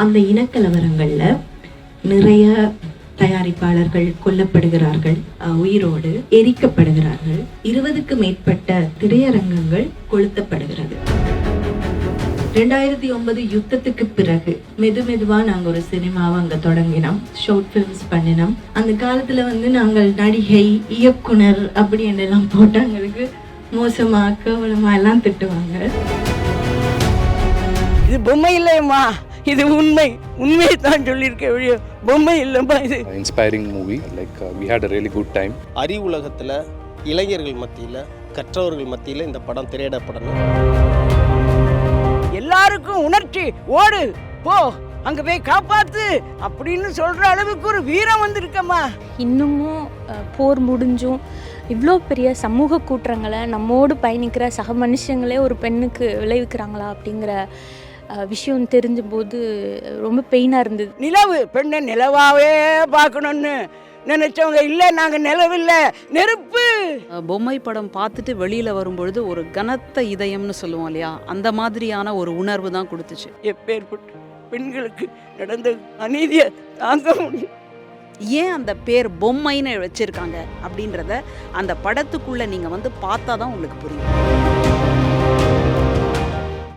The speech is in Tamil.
அந்த இனக்கலவரங்கள்ல நிறைய தயாரிப்பாளர்கள் கொல்லப்படுகிறார்கள், உயிரோடு எரிக்கப்படுகிறார்கள். 20க்கும் மேற்பட்ட திரையரங்கங்கள் கொளுத்தப்படுகிறது. 2009 யுத்தத்துக்கு பிறகு மெதுவா நாங்க ஒரு சினிமாவை அங்க தொடங்கினோம், ஷார்ட் பிலிம்ஸ் பண்ணினோம். அந்த காலத்துல நாங்கள் நடிகை, இயக்குனர் அப்படி என்றெல்லாம் போட்டாங்களுக்கு மோசமா கேவலமா எல்லாம் திட்டுவாங்க. இது பொம்மை இல்லையம்மா, இது உண்மையை தான் சொல்லியிருக்க வழியோ, பொம்மை இல்லைம்மா. இது inspiring movie. Like we had a really good time. அறிவுலகத்தில் இளைஞர்கள் மத்தியில், கற்றவர்கள் மத்தியில் இந்த படம் திரையிடப்படணும். எல்லாருக்கும் உணர்ச்சி, ஓடு போ அங்க போய் காப்பாத்து அப்படின்னு சொல்ற அளவுக்கு ஒரு வீரம் வந்திருக்கம்மா. இன்னமும் போர் முடிஞ்சும் இவ்வளோ பெரிய சமூக கூற்றங்களை நம்மோடு பயணிக்கிற சக மனுஷங்களே ஒரு பெண்ணுக்கு விளைவிக்கிறாங்களா அப்படிங்கிற விஷயம் தெரிஞ்ச போது ரொம்ப பெயினாக இருந்தது. நிலவு பெண்ணை நிலவாவே பார்க்கணும்னு நினைச்சவங்க இல்லை, நாங்கள் நிலவில்லை, நெருப்பு. பொம்மை படம் பார்த்துட்டு வெளியில் வரும்பொழுது ஒரு கனத்த இதயம்னு சொல்லுவோம் இல்லையா, அந்த மாதிரியான ஒரு உணர்வு தான் கொடுத்துச்சு. எப்பேற்பட்ட பெண்களுக்கு நடந்த அநீதியை தாங்க முடியும். ஏன் அந்த பேர் பொம்மைன்னு வச்சிருக்காங்க அப்படின்றத அந்த படத்துக்குள்ளே நீங்கள் பார்த்தா தான் உங்களுக்கு புரியும்.